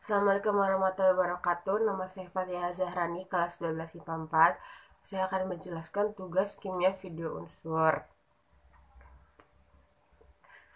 Assalamualaikum warahmatullahi wabarakatuh. Nama saya Fathia Zahrani, kelas 12 IPA 4. Saya akan menjelaskan tugas kimia video unsur.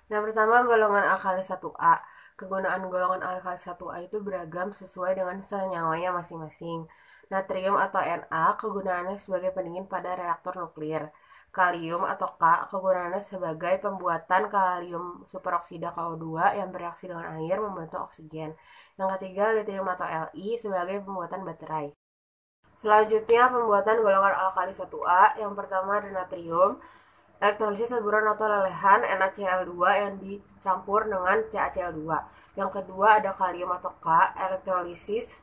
Yang pertama, golongan alkali 1A. Kegunaan golongan alkali 1A itu beragam sesuai dengan senyawanya masing-masing. Natrium atau Na kegunaannya sebagai pendingin pada reaktor nuklir. Kalium atau K kegunaannya sebagai pembuatan kalium superoksida KO2 yang bereaksi dengan air membentuk oksigen. Yang ketiga, lithium atau Li sebagai pembuatan baterai. Selanjutnya, pembuatan golongan alkali 1A. Yang pertama ada natrium. Elektrolisis taburan atau lelehan NaCl2 yang dicampur dengan CaCl2. Yang kedua ada kalium atau K. Elektrolisis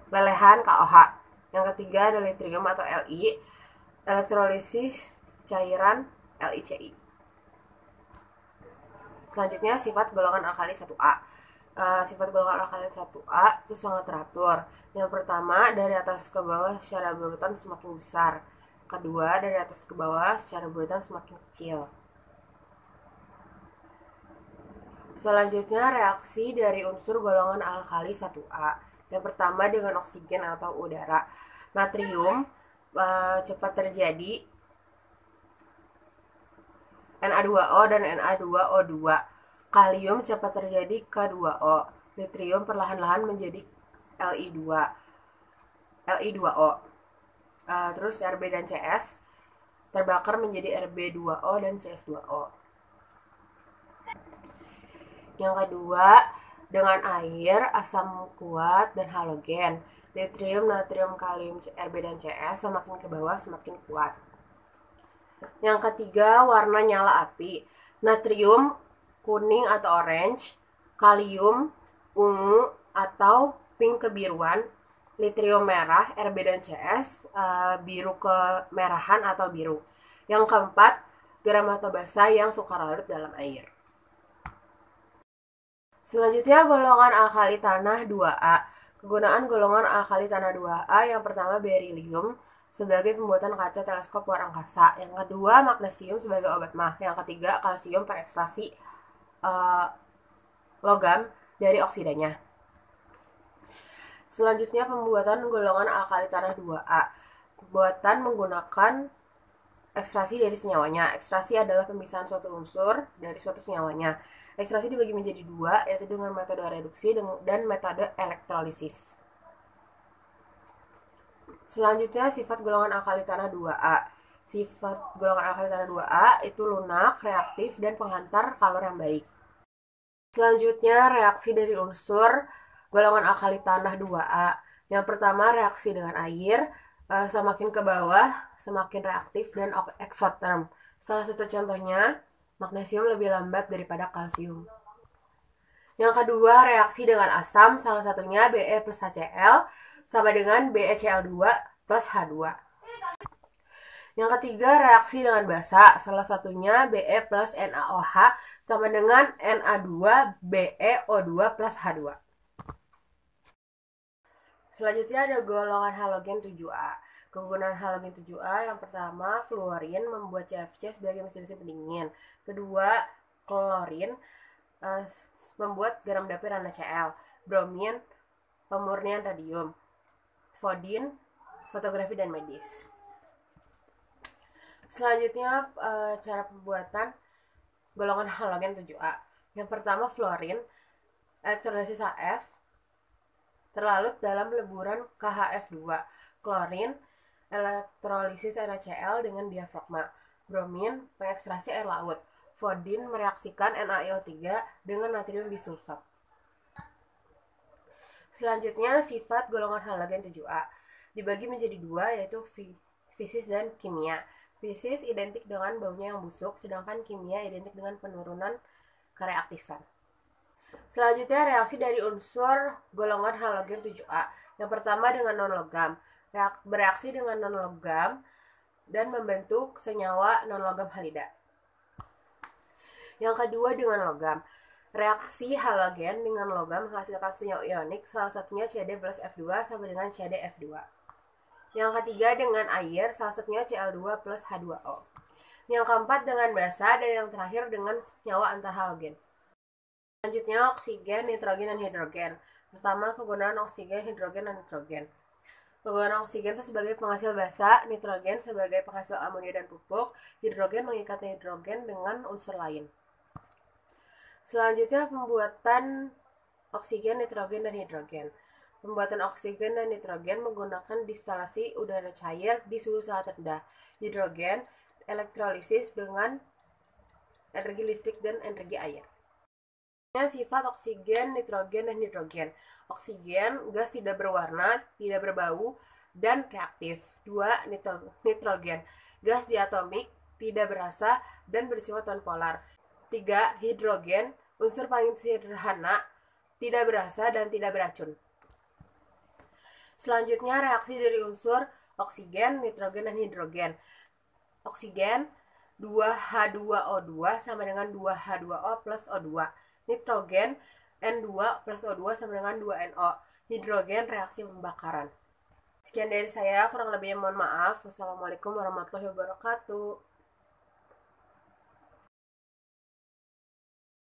lelehan KOH. Yang ketiga ada litrium atau Li. Elektrolisis cairan LiCi. Selanjutnya sifat golongan alkali 1A. Sifat golongan alkali 1A itu sangat teratur. Yang pertama, dari atas ke bawah secara berurutan semakin besar. Kedua, dari atas ke bawah secara berurutan semakin kecil. Selanjutnya, reaksi dari unsur golongan alkali 1A. Yang pertama dengan oksigen atau udara. Natrium cepat terjadi Na2O dan Na2O2. Kalium cepat terjadi K2O. Litrium perlahan-lahan menjadi Li2O. Terus Rb dan Cs terbakar menjadi Rb2O dan Cs2O. Yang kedua, dengan air, asam kuat, dan halogen. Litrium, natrium, kalium, Rb dan Cs semakin ke bawah semakin kuat. Yang ketiga, warna nyala api. Natrium kuning atau orange, kalium ungu atau pink kebiruan, litrium merah, Rb dan Cs biru kemerahan atau biru. Yang keempat, garam atau basa yang suka larut dalam air. Selanjutnya golongan alkali tanah 2A. Kegunaan golongan alkali tanah 2A yang pertama berilium sebagai pembuatan kaca teleskop luar angkasa. Yang kedua magnesium sebagai obat mah. Yang ketiga kalsium terekstraksi logam dari oksidanya. Selanjutnya pembuatan golongan alkali tanah 2A. Pembuatan menggunakan ekstraksi dari senyawanya. Ekstraksi adalah pemisahan suatu unsur dari suatu senyawanya. Ekstraksi dibagi menjadi dua, yaitu dengan metode reduksi dan metode elektrolisis. Selanjutnya sifat golongan alkali tanah 2A. Sifat golongan alkali tanah 2A itu lunak, reaktif, dan penghantar kalor yang baik. Selanjutnya reaksi dari unsur golongan alkali tanah 2A. Yang pertama reaksi dengan air, semakin ke bawah semakin reaktif dan eksoterm. Salah satu contohnya magnesium lebih lambat daripada kalsium. Yang kedua reaksi dengan asam, salah satunya Be plus HCl sama dengan BeCl2 plus H2. Yang ketiga reaksi dengan basa, salah satunya Be plus NaOH sama dengan Na2BeO2 plus H2. Selanjutnya ada golongan halogen 7A. Kegunaan halogen 7A yang pertama fluorin membuat CFC sebagai mesin pendingin. Kedua klorin membuat garam dapur NaCl. Bromin pemurnian radium. Fodin fotografi dan medis. Selanjutnya cara pembuatan golongan halogen 7A. Yang pertama fluorin, elektrolisis HF terlarut dalam leburan KHF2. Klorin, elektrolisis NaCl dengan diafragma. Bromin, pengekstrasi air laut. Fodin, mereaksikan NaIO3 dengan natrium bisulfat. Selanjutnya sifat golongan halogen 7A dibagi menjadi dua, yaitu fisis dan kimia. Fisis identik dengan baunya yang busuk, sedangkan kimia identik dengan penurunan kereaktifan. Selanjutnya reaksi dari unsur golongan halogen 7A. Yang pertama dengan non-logam. Bereaksi dengan non-logam dan membentuk senyawa non-logam halida. Yang kedua dengan logam. Reaksi halogen dengan logam menghasilkan senyawa ionik, salah satunya Cd plus F2 sama dengan CdF2. Yang ketiga dengan air, salah satunya Cl2 plus H2O. Yang keempat dengan basa, dan yang terakhir dengan senyawa antarhalogen. Selanjutnya oksigen, nitrogen, dan hidrogen. Pertama, kegunaan oksigen, hidrogen, dan nitrogen. Kegunaan oksigen itu sebagai penghasil basa, nitrogen sebagai penghasil amonia dan pupuk, hidrogen mengikat hidrogen dengan unsur lain. Selanjutnya pembuatan oksigen, nitrogen, dan hidrogen. Pembuatan oksigen dan nitrogen menggunakan distilasi udara cair di suhu sangat rendah. Hidrogen, elektrolisis dengan energi listrik dan energi air. Sifat oksigen, nitrogen, dan hidrogen. Oksigen, gas tidak berwarna, tidak berbau, dan reaktif. 2. Nitrogen, gas diatomik, tidak berasa, dan bersifat nonpolar. 3. Hidrogen, unsur paling sederhana, tidak berasa, dan tidak beracun. Selanjutnya reaksi dari unsur oksigen, nitrogen, dan hidrogen. Oksigen 2H2O2 sama dengan 2H2O plus O2. Nitrogen N2 plus O2 sama dengan 2NO. Hidrogen reaksi pembakaran. Sekian dari saya, kurang lebihnya mohon maaf. Wassalamualaikum warahmatullahi wabarakatuh.